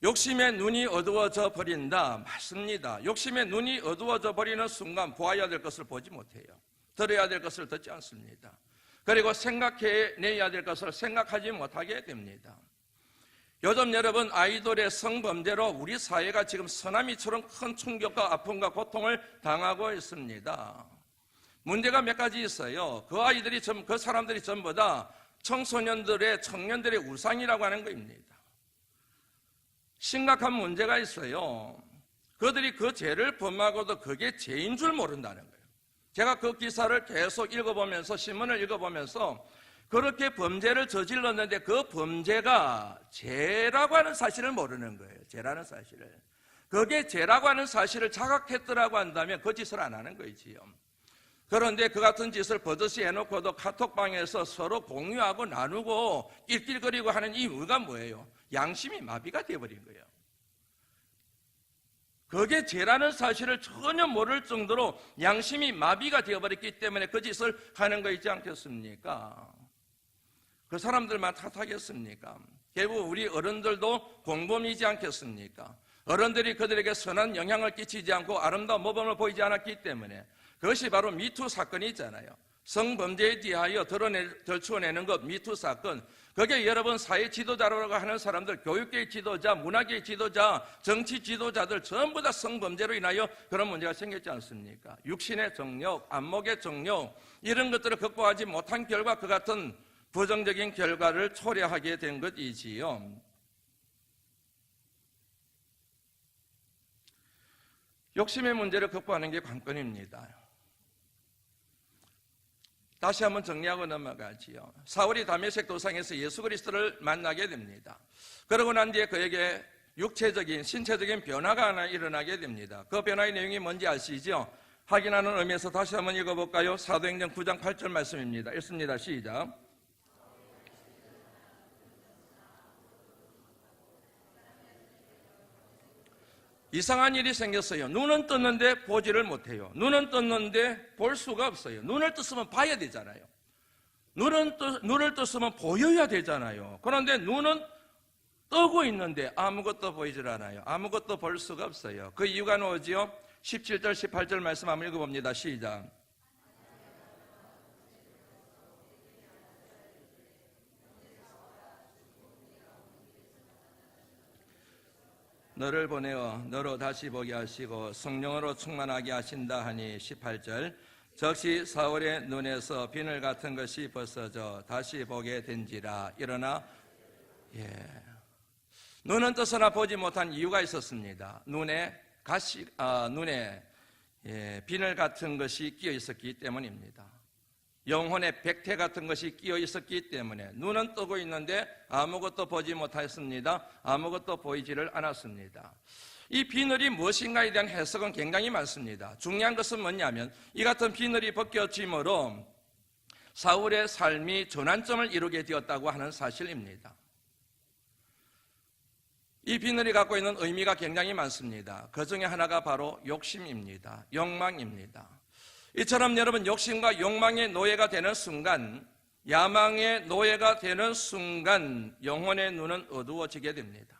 욕심의 눈이 어두워져 버린다. 맞습니다. 욕심의 눈이 어두워져 버리는 순간 보아야 될 것을 보지 못해요. 들어야 될 것을 듣지 않습니다. 그리고 생각해내야 될 것을 생각하지 못하게 됩니다. 요즘 여러분 아이돌의 성범죄로 우리 사회가 지금 쓰나미처럼 큰 충격과 아픔과 고통을 당하고 있습니다. 문제가 몇 가지 있어요. 그 사람들이 전부 다 청년들의 우상이라고 하는 것입니다. 심각한 문제가 있어요. 그들이 그 죄를 범하고도 그게 죄인 줄 모른다는 거예요. 제가 그 기사를 계속 읽어보면서 신문을 읽어보면서 그렇게 범죄를 저질렀는데 그 범죄가 죄라고 하는 사실을 모르는 거예요. 죄라는 사실을. 그게 죄라고 하는 사실을 자각했더라고 한다면 그 짓을 안 하는 거지요. 그런데 그 같은 짓을 버젓이 해놓고도 카톡방에서 서로 공유하고 나누고 낄낄거리고 하는 이유가 뭐예요? 양심이 마비가 되어버린 거예요. 그게 죄라는 사실을 전혀 모를 정도로 양심이 마비가 되어버렸기 때문에 그 짓을 하는 거 있지 않겠습니까? 그 사람들만 탓하겠습니까? 결국 우리 어른들도 공범이지 않겠습니까? 어른들이 그들에게 선한 영향을 끼치지 않고 아름다운 모범을 보이지 않았기 때문에 그것이 바로 미투 사건이 있잖아요. 성범죄에 대하여 들추어내는 것 미투 사건. 그게 여러분 사회 지도자라고 하는 사람들, 교육계의 지도자, 문화계의 지도자, 정치 지도자들 전부 다 성범죄로 인하여 그런 문제가 생겼지 않습니까? 육신의 정욕, 안목의 정욕 이런 것들을 극복하지 못한 결과 그 같은 부정적인 결과를 초래하게 된 것이지요. 욕심의 문제를 극복하는 게 관건입니다. 다시 한번 정리하고 넘어가지요. 사울이 다메섹 도상에서 예수 그리스도를 만나게 됩니다. 그러고 난 뒤에 그에게 육체적인, 신체적인 변화가 하나 일어나게 됩니다. 그 변화의 내용이 뭔지 아시죠? 확인하는 의미에서 다시 한번 읽어볼까요? 사도행전 9장 8절 말씀입니다. 읽습니다. 시작. 이상한 일이 생겼어요. 눈은 떴는데 보지를 못해요. 눈은 떴는데 볼 수가 없어요. 눈을 떴으면 봐야 되잖아요. 눈을 떴으면 보여야 되잖아요. 그런데 눈은 뜨고 있는데 아무것도 보이질 않아요. 아무것도 볼 수가 없어요. 그 이유가 뭐지요? 17절, 18절 말씀 한번 읽어봅니다. 시작. 너를 보내어 너로 다시 보게 하시고 성령으로 충만하게 하신다 하니 18절 즉시 사울의 눈에서 비늘 같은 것이 벗어져 다시 보게 된지라. 일어나 눈은 떠서나 보지 못한 이유가 있었습니다. 눈에 비늘 같은 것이 끼어 있었기 때문입니다. 영혼의 백태 같은 것이 끼어 있었기 때문에 눈은 뜨고 있는데 아무것도 보지 못했습니다. 아무것도 보이지를 않았습니다. 이 비늘이 무엇인가에 대한 해석은 굉장히 많습니다. 중요한 것은 뭐냐면 이 같은 비늘이 벗겨짐으로 사울의 삶이 전환점을 이루게 되었다고 하는 사실입니다. 이 비늘이 갖고 있는 의미가 굉장히 많습니다. 그 중에 하나가 바로 욕심입니다. 욕망입니다. 이처럼 여러분 욕심과 욕망의 노예가 되는 순간, 야망의 노예가 되는 순간 영혼의 눈은 어두워지게 됩니다.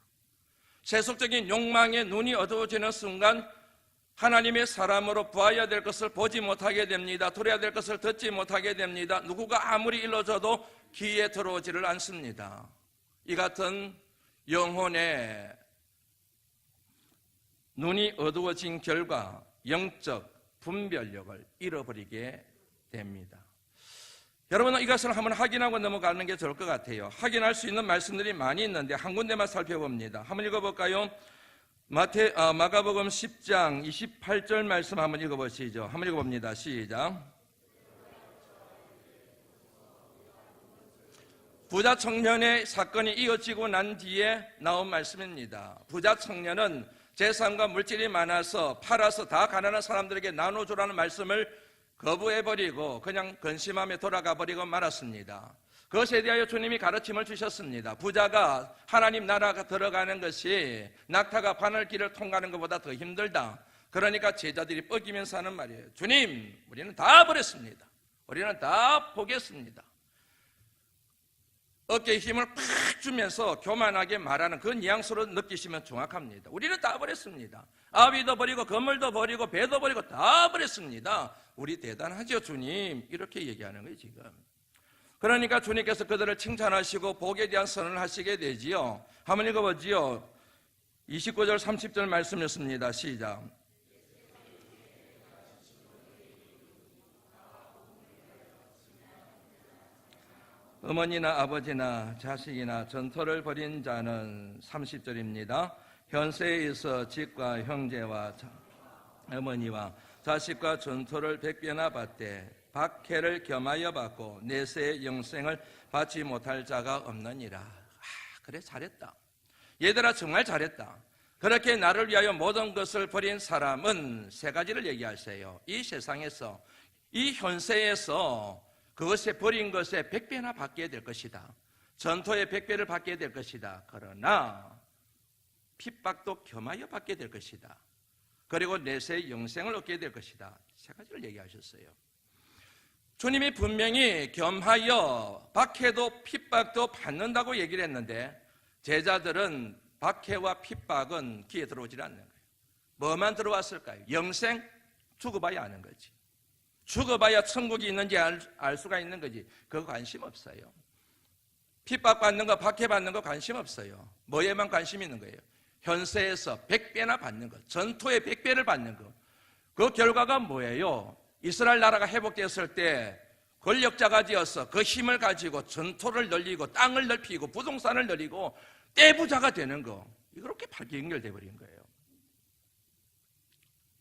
세속적인 욕망의 눈이 어두워지는 순간 하나님의 사람으로 보아야 될 것을 보지 못하게 됩니다. 들어야 될 것을 듣지 못하게 됩니다. 누구가 아무리 일러줘도 귀에 들어오지를 않습니다. 이 같은 영혼의 눈이 어두워진 결과 영적 분별력을 잃어버리게 됩니다. 여러분은 이것을 한번 확인하고 넘어가는 게 좋을 것 같아요. 확인할 수 있는 말씀들이 많이 있는데 한 군데만 살펴봅니다. 한번 읽어볼까요? 마가복음 10장 28절 말씀 한번 읽어보시죠. 한번 읽어봅니다. 시작. 부자 청년의 사건이 이어지고 난 뒤에 나온 말씀입니다. 부자 청년은 재산과 물질이 많아서 팔아서 다 가난한 사람들에게 나눠주라는 말씀을 거부해버리고 그냥 근심하며 돌아가버리고 말았습니다. 그것에 대하여 주님이 가르침을 주셨습니다. 부자가 하나님 나라가 들어가는 것이 낙타가 바늘길을 통과하는 것보다 더 힘들다. 그러니까 제자들이 뻐기면서 하는 말이에요. 주님, 우리는 다 버렸습니다. 우리는 다 보겠습니다. 어깨에 힘을 팍 주면서 교만하게 말하는 그 뉘앙스로 느끼시면 정확합니다. 우리는 다 버렸습니다. 아비도 버리고 건물도 버리고 배도 버리고 다 버렸습니다. 우리 대단하죠 주님. 이렇게 얘기하는 거예요 지금. 그러니까 주님께서 그들을 칭찬하시고 복에 대한 선언을 하시게 되지요. 한번 읽어보지요. 29절 30절 말씀이었습니다. 시작. 어머니나 아버지나 자식이나 전토를 벌인 자는 30절입니다. 현세에 있어 집과 형제와 어머니와 자식과 전토를 100배나 받되 박해를 겸하여 받고 내세의 영생을 받지 못할 자가 없느니라. 그래 잘했다. 얘들아 정말 잘했다. 그렇게 나를 위하여 모든 것을 버린 사람은 세 가지를 얘기하세요. 이 세상에서, 이 현세에서 그것에 버린 것에 100배나 받게 될 것이다. 전토의 100배를 받게 될 것이다. 그러나 핍박도 겸하여 받게 될 것이다. 그리고 내세의 영생을 얻게 될 것이다. 세 가지를 얘기하셨어요. 주님이 분명히 겸하여 박해도 핍박도 받는다고 얘기를 했는데 제자들은 박해와 핍박은 귀에 들어오질 않는 거예요. 뭐만 들어왔을까요? 영생? 죽어봐야 아는 거지. 죽어봐야 천국이 있는지 알 수가 있는 거지. 그거 관심 없어요. 핍박받는 거, 박해받는 거 관심 없어요. 뭐에만 관심 있는 거예요? 현세에서 100배나 받는 것, 전토의 100배를 받는 것. 그 결과가 뭐예요? 이스라엘 나라가 회복되었을 때 권력자가 되어서 그 힘을 가지고 전토를 늘리고 땅을 넓히고 부동산을 늘리고 떼부자가 되는 거. 이렇게 밝게 연결돼 버린 거예요.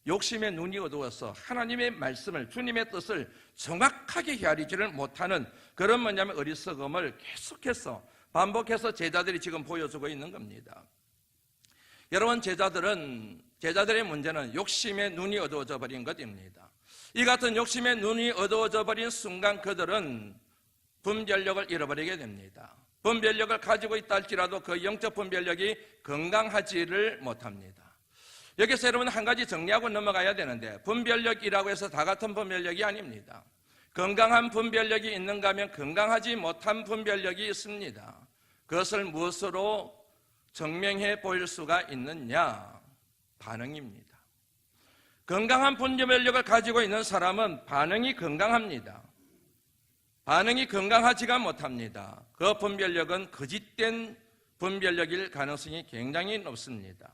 욕심의 눈이 어두워서 하나님의 말씀을, 주님의 뜻을 정확하게 헤아리지를 못하는 그런 뭐냐면 어리석음을 계속해서 반복해서 제자들이 지금 보여주고 있는 겁니다. 여러분, 제자들의 문제는 욕심의 눈이 어두워져 버린 것입니다. 이 같은 욕심의 눈이 어두워져 버린 순간 그들은 분별력을 잃어버리게 됩니다. 분별력을 가지고 있다 할지라도 그 영적 분별력이 건강하지를 못합니다. 여기서 여러분 한 가지 정리하고 넘어가야 되는데, 분별력이라고 해서 다 같은 분별력이 아닙니다. 건강한 분별력이 있는가 하면 건강하지 못한 분별력이 있습니다. 그것을 무엇으로 증명해 보일 수가 있느냐? 반응입니다. 건강한 분별력을 가지고 있는 사람은 반응이 건강합니다. 반응이 건강하지가 못합니다. 그 분별력은 거짓된 분별력일 가능성이 굉장히 높습니다.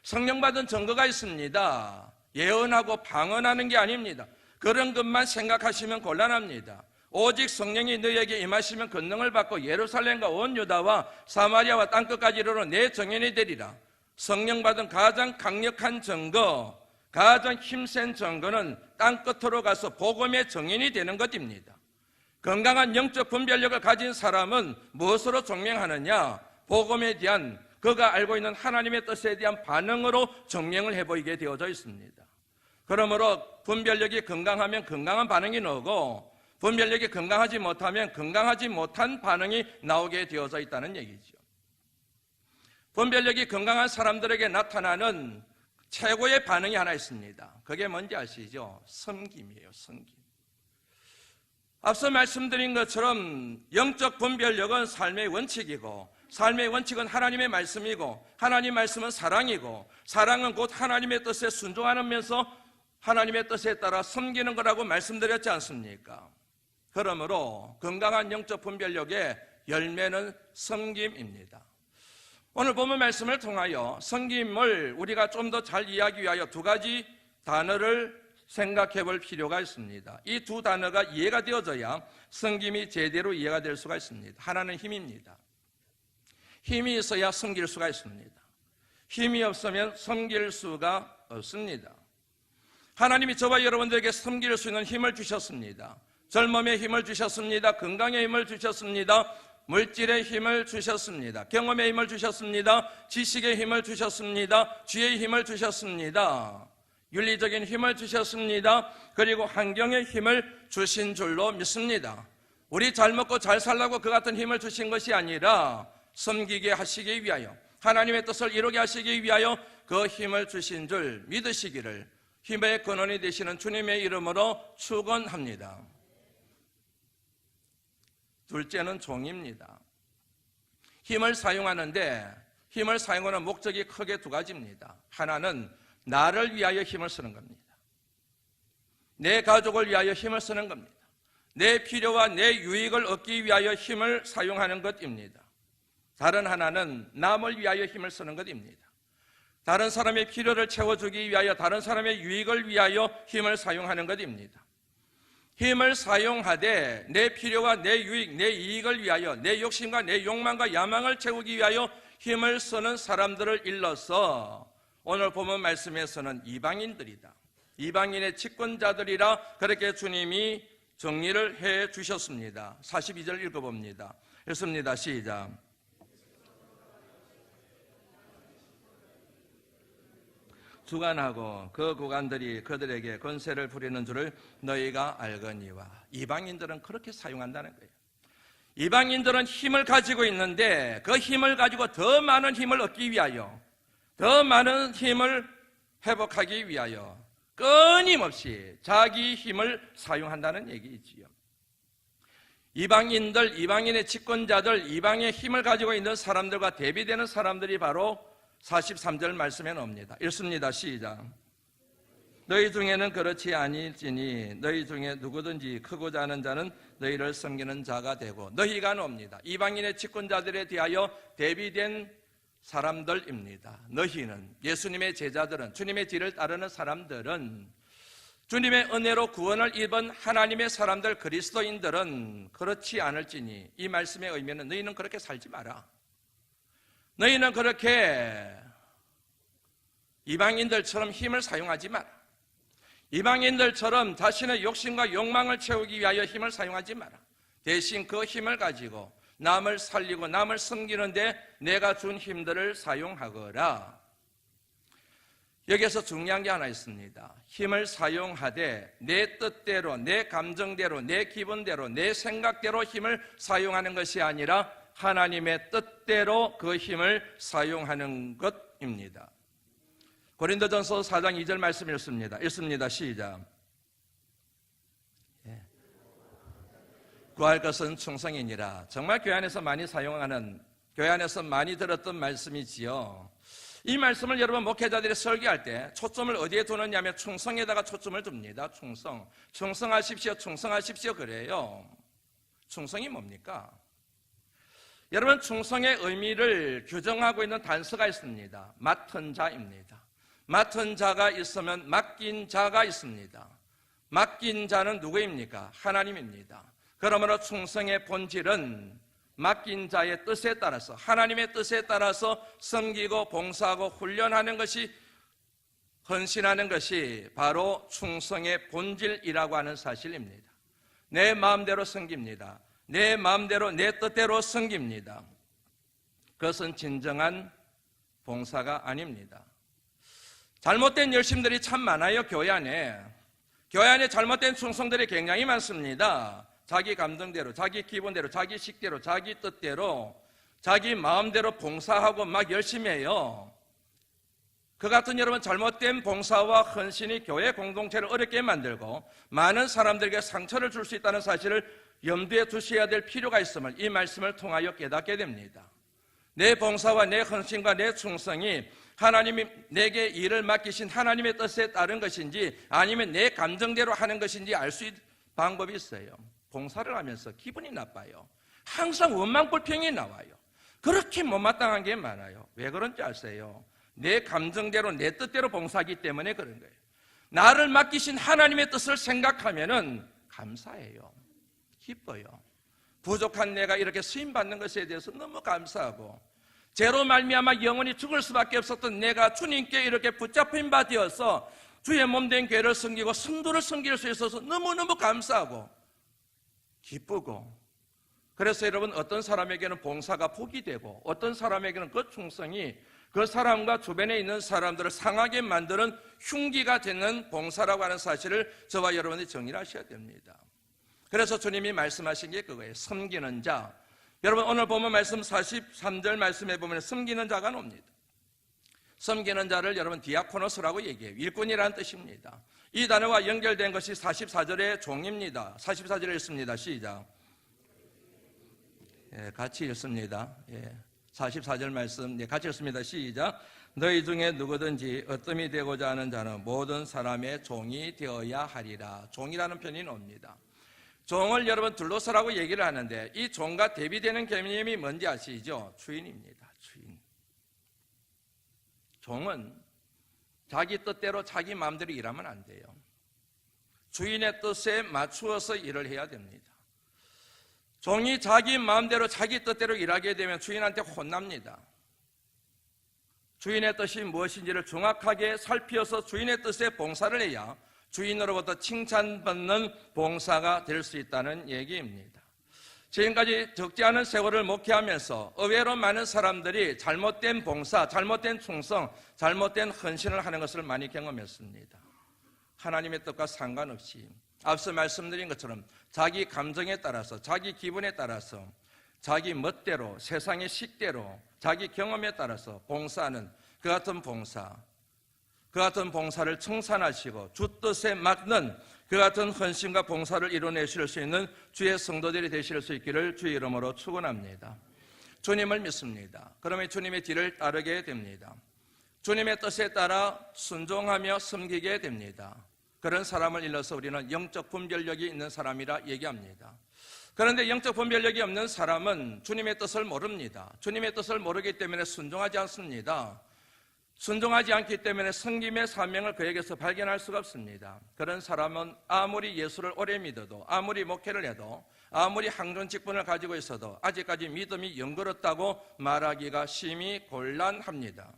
성령 받은 증거가 있습니다. 예언하고 방언하는 게 아닙니다. 그런 것만 생각하시면 곤란합니다. 오직 성령이 너희에게 임하시면 권능을 받고 예루살렘과 온 유다와 사마리아와 땅끝까지 이르러 내 증인이 되리라. 성령 받은 가장 강력한 증거, 가장 힘센 증거는 땅끝으로 가서 복음의 증인이 되는 것입니다. 건강한 영적 분별력을 가진 사람은 무엇으로 증명하느냐? 복음에 대한, 그가 알고 있는 하나님의 뜻에 대한 반응으로 증명을 해보이게 되어져 있습니다. 그러므로 분별력이 건강하면 건강한 반응이 나오고, 분별력이 건강하지 못하면 건강하지 못한 반응이 나오게 되어져 있다는 얘기죠. 분별력이 건강한 사람들에게 나타나는 최고의 반응이 하나 있습니다. 그게 뭔지 아시죠? 섬김이에요. 섬김. 앞서 말씀드린 것처럼 영적 분별력은 삶의 원칙이고, 삶의 원칙은 하나님의 말씀이고, 하나님의 말씀은 사랑이고, 사랑은 곧 하나님의 뜻에 순종하면서 하나님의 뜻에 따라 섬기는 거라고 말씀드렸지 않습니까? 그러므로 건강한 영적 분별력의 열매는 섬김입니다. 오늘 본문 말씀을 통하여 섬김을 우리가 좀 더 잘 이해하기 위하여 두 가지 단어를 생각해 볼 필요가 있습니다. 이 두 단어가 이해가 되어져야 섬김이 제대로 이해가 될 수가 있습니다. 하나는 힘입니다. 힘이 있어야 섬길 수가 있습니다. 힘이 없으면 섬길 수가 없습니다. 하나님이 저와 여러분들에게 섬길 수 있는 힘을 주셨습니다. 젊음의 힘을 주셨습니다. 건강의 힘을 주셨습니다. 물질의 힘을 주셨습니다. 경험의 힘을 주셨습니다. 지식의 힘을 주셨습니다. 지혜의 힘을 주셨습니다. 윤리적인 힘을 주셨습니다. 그리고 환경의 힘을 주신 줄로 믿습니다. 우리 잘 먹고 잘 살라고 그 같은 힘을 주신 것이 아니라 섬기게 하시기 위하여, 하나님의 뜻을 이루게 하시기 위하여 그 힘을 주신 줄 믿으시기를 힘의 근원이 되시는 주님의 이름으로 축원합니다. 둘째는 종입니다. 힘을 사용하는데 힘을 사용하는 목적이 크게 두 가지입니다. 하나는 나를 위하여 힘을 쓰는 겁니다. 내 가족을 위하여 힘을 쓰는 겁니다. 내 필요와 내 유익을 얻기 위하여 힘을 사용하는 것입니다. 다른 하나는 남을 위하여 힘을 쓰는 것입니다. 다른 사람의 필요를 채워주기 위하여, 다른 사람의 유익을 위하여 힘을 사용하는 것입니다. 힘을 사용하되 내 필요와 내 유익, 내 이익을 위하여, 내 욕심과 내 욕망과 야망을 채우기 위하여 힘을 쓰는 사람들을 일러서 오늘 본문 말씀에서는 이방인들이다, 이방인의 집권자들이라 그렇게 주님이 정리를 해 주셨습니다. 42절 읽어봅니다. 읽습니다. 시작. 주관하고 그 구관들이 그들에게 권세를 부리는 줄을 너희가 알거니와. 이방인들은 그렇게 사용한다는 거예요. 이방인들은 힘을 가지고 있는데 그 힘을 가지고 더 많은 힘을 얻기 위하여, 더 많은 힘을 회복하기 위하여 끊임없이 자기 힘을 사용한다는 얘기이지요. 이방인들, 이방인의 집권자들, 이방의 힘을 가지고 있는 사람들과 대비되는 사람들이 바로 43절 말씀에 나옵니다. 읽습니다. 시작. 너희 중에는 그렇지 아니지니 너희 중에 누구든지 크고자 하는 자는 너희를 섬기는 자가 되고. 너희가 나옵니다. 이방인의 집권자들에 대하여 대비된 사람들입니다. 너희는, 예수님의 제자들은, 주님의 뒤를 따르는 사람들은, 주님의 은혜로 구원을 입은 하나님의 사람들, 그리스도인들은 그렇지 않을지니, 이 말씀의 의미는 너희는 그렇게 살지 마라. 너희는 그렇게 이방인들처럼 힘을 사용하지 마라. 이방인들처럼 자신의 욕심과 욕망을 채우기 위하여 힘을 사용하지 마라. 대신 그 힘을 가지고 남을 살리고 남을 섬기는데 내가 준 힘들을 사용하거라. 여기에서 중요한 게 하나 있습니다. 힘을 사용하되 내 뜻대로, 내 감정대로, 내 기분대로, 내 생각대로 힘을 사용하는 것이 아니라 하나님의 뜻대로 그 힘을 사용하는 것입니다. 고린도전서 4장 2절 말씀 읽습니다. 읽습니다. 시작. 구할 것은 충성이니라. 정말 교회 안에서 많이 사용하는, 교회 안에서 많이 들었던 말씀이지요. 이 말씀을 여러분 목회자들이 설교할 때 초점을 어디에 두느냐면 충성에다가 초점을 둡니다. 충성하십시오, 충성하십시오 그래요. 충성이 뭡니까? 여러분, 충성의 의미를 규정하고 있는 단서가 있습니다. 맡은 자입니다. 맡은 자가 있으면 맡긴 자가 있습니다. 맡긴 자는 누구입니까? 하나님입니다. 그러므로 충성의 본질은 맡긴 자의 뜻에 따라서, 하나님의 뜻에 따라서 섬기고 봉사하고 훈련하는 것이, 헌신하는 것이 바로 충성의 본질이라고 하는 사실입니다. 내 마음대로 섬깁니다. 내 마음대로, 내 뜻대로 섬깁니다. 그것은 진정한 봉사가 아닙니다. 잘못된 열심들이 참 많아요. 교회 안에 잘못된 충성들이 굉장히 많습니다. 자기 감정대로, 자기 기분대로, 자기 식대로, 자기 뜻대로, 자기 마음대로 봉사하고 막 열심히 해요. 그 같은 여러분, 잘못된 봉사와 헌신이 교회 공동체를 어렵게 만들고 많은 사람들에게 상처를 줄 수 있다는 사실을 염두에 두셔야 될 필요가 있음을 이 말씀을 통하여 깨닫게 됩니다. 내 봉사와 내 헌신과 내 충성이 하나님이 내게 일을 맡기신 하나님의 뜻에 따른 것인지 아니면 내 감정대로 하는 것인지 알 수 있는 방법이 있어요. 봉사를 하면서 기분이 나빠요. 항상 원망불평이 나와요. 그렇게 못마땅한 게 많아요. 왜 그런지 아세요? 내 감정대로, 내 뜻대로 봉사하기 때문에 그런 거예요. 나를 맡기신 하나님의 뜻을 생각하면은 감사해요. 기뻐요. 부족한 내가 이렇게 쓰임받는 것에 대해서 너무 감사하고, 죄로 말미암아 영원히 죽을 수밖에 없었던 내가 주님께 이렇게 붙잡힌 바 되어서 주의 몸된 교회를 섬기고 성도를 섬길 수 있어서 너무너무 감사하고 기쁘고, 그래서 여러분, 어떤 사람에게는 봉사가 복이 되고 어떤 사람에게는 그 충성이 그 사람과 주변에 있는 사람들을 상하게 만드는 흉기가 되는 봉사라고 하는 사실을 저와 여러분이 정리를 하셔야 됩니다. 그래서 주님이 말씀하신 게 그거예요. 섬기는 자. 여러분, 오늘 보면 말씀 43절 말씀에 보면 섬기는 자가 나옵니다. 섬기는 자를 여러분 디아코노스라고 얘기해요. 일꾼이라는 뜻입니다. 이 단어와 연결된 것이 44절의 종입니다. 44절에 있습니다. 시작. 같이 읽습니다. 44절 말씀 같이 읽습니다. 시작. 너희 중에 누구든지 어뜸이 되고자 하는 자는 모든 사람의 종이 되어야 하리라. 종이라는 편이 나옵니다. 종을 여러분 둘러서라고 얘기를 하는데 이 종과 대비되는 개념이 뭔지 아시죠? 주인입니다. 주인. 종은 자기 뜻대로 자기 마음대로 일하면 안 돼요. 주인의 뜻에 맞추어서 일을 해야 됩니다. 종이 자기 마음대로 자기 뜻대로 일하게 되면 주인한테 혼납니다. 주인의 뜻이 무엇인지를 정확하게 살피어서 주인의 뜻에 봉사를 해야 주인으로부터 칭찬받는 봉사가 될 수 있다는 얘기입니다. 지금까지 적지 않은 세월을 목회하면서 의외로 많은 사람들이 잘못된 봉사, 잘못된 충성, 잘못된 헌신을 하는 것을 많이 경험했습니다. 하나님의 뜻과 상관없이 앞서 말씀드린 것처럼 자기 감정에 따라서, 자기 기분에 따라서, 자기 멋대로, 세상의 식대로, 자기 경험에 따라서 봉사하는 그 같은 봉사를 청산하시고 주 뜻에 맞는 그 같은 헌신과 봉사를 이뤄내실 수 있는 주의 성도들이 되실 수 있기를 주의 이름으로 축원합니다. 주님을 믿습니다. 그러면 주님의 뒤를 따르게 됩니다. 주님의 뜻에 따라 순종하며 섬기게 됩니다. 그런 사람을 일러서 우리는 영적 분별력이 있는 사람이라 얘기합니다. 그런데 영적 분별력이 없는 사람은 주님의 뜻을 모릅니다. 주님의 뜻을 모르기 때문에 순종하지 않습니다. 순종하지 않기 때문에 섬김의 사명을 그에게서 발견할 수가 없습니다. 그런 사람은 아무리 예수를 오래 믿어도, 아무리 목회를 해도, 아무리 항존 직분을 가지고 있어도 아직까지 믿음이 영그럽다고 말하기가 심히 곤란합니다.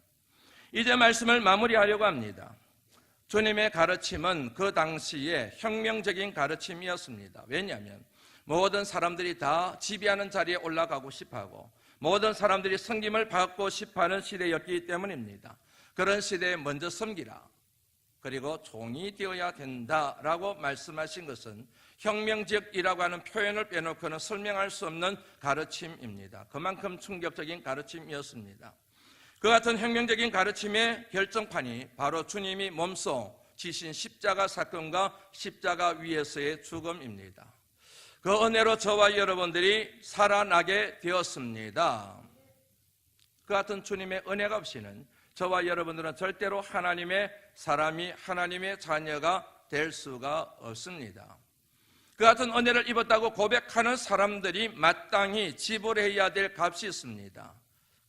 이제 말씀을 마무리하려고 합니다. 주님의 가르침은 그 당시에 혁명적인 가르침이었습니다. 왜냐하면 모든 사람들이 다 지배하는 자리에 올라가고 싶어하고 모든 사람들이 섬김을 받고 싶어하는 시대였기 때문입니다. 그런 시대에 먼저 섬기라, 그리고 종이 되어야 된다라고 말씀하신 것은 혁명적이라고 하는 표현을 빼놓고는 설명할 수 없는 가르침입니다. 그만큼 충격적인 가르침이었습니다. 그 같은 혁명적인 가르침의 결정판이 바로 주님이 몸소 지신 십자가 사건과 십자가 위에서의 죽음입니다. 그 은혜로 저와 여러분들이 살아나게 되었습니다. 그 같은 주님의 은혜가 없이는 저와 여러분들은 절대로 하나님의 사람이, 하나님의 자녀가 될 수가 없습니다. 그 같은 은혜를 입었다고 고백하는 사람들이 마땅히 지불해야 될 값이 있습니다.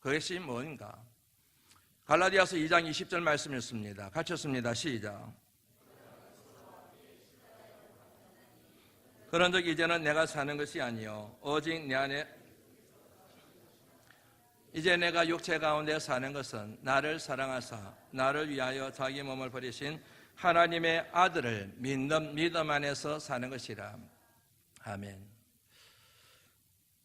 그것이 뭔가? 갈라디아서 2장 20절 말씀 읽습니다. 같이 읽습니다. 시작. 그런즉 이제는 내가 사는 것이 아니요 오직 내 안에 이제 내가 육체 가운데 사는 것은 나를 사랑하사 나를 위하여 자기 몸을 버리신 하나님의 아들을 믿는 믿음 안에서 사는 것이라. 아멘.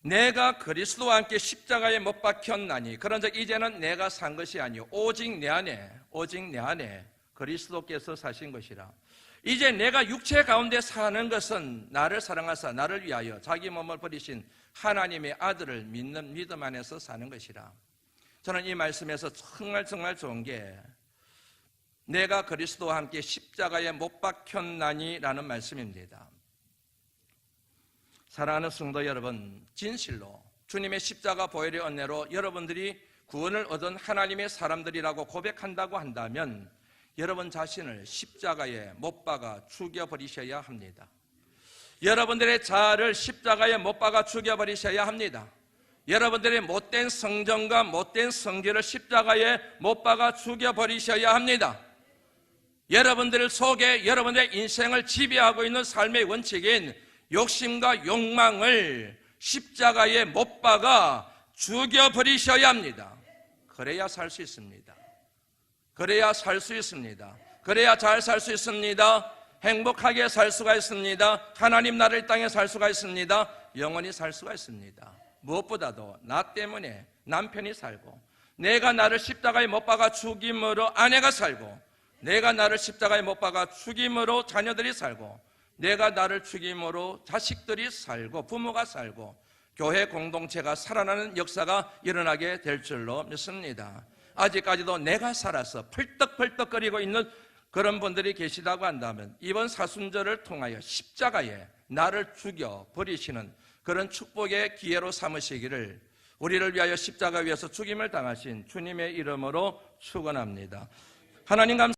내가 그리스도와 함께 십자가에 못 박혔나니 그런즉 이제는 내가 산 것이 아니요 오직 내 안에 그리스도께서 사신 것이라. 이제 내가 육체 가운데 사는 것은 나를 사랑하사 나를 위하여 자기 몸을 버리신 하나님의 아들을 믿는 믿음 안에서 사는 것이라. 저는 이 말씀에서 정말 좋은 게 내가 그리스도와 함께 십자가에 못 박혔나니 라는 말씀입니다. 사랑하는 성도 여러분, 진실로 주님의 십자가 보혈의 은혜로 여러분들이 구원을 얻은 하나님의 사람들이라고 고백한다고 한다면 여러분 자신을 십자가에 못 박아 죽여버리셔야 합니다. 여러분들의 자아를 십자가에 못 박아 죽여버리셔야 합니다. 여러분들의 못된 성정과 못된 성질을 십자가에 못 박아 죽여버리셔야 합니다. 여러분들 속에 여러분들의 인생을 지배하고 있는 삶의 원칙인 욕심과 욕망을 십자가에 못 박아 죽여버리셔야 합니다. 그래야 살 수 있습니다. 그래야 살 수 있습니다. 그래야 잘 살 수 있습니다. 행복하게 살 수가 있습니다. 하나님 나라의 땅에 살 수가 있습니다. 영원히 살 수가 있습니다. 무엇보다도 나 때문에 남편이 살고, 내가 나를 십자가에 못 박아 죽임으로 아내가 살고, 내가 나를 십자가에 못 박아 죽임으로 자녀들이 살고, 내가 나를 죽임으로 자식들이 살고 부모가 살고 교회 공동체가 살아나는 역사가 일어나게 될 줄로 믿습니다. 아직까지도 내가 살아서 펄떡펄떡거리고 있는 그런 분들이 계시다고 한다면 이번 사순절을 통하여 십자가에 나를 죽여버리시는 그런 축복의 기회로 삼으시기를 우리를 위하여 십자가 위에서 죽임을 당하신 주님의 이름으로 축원합니다. 하나님 감사합니다.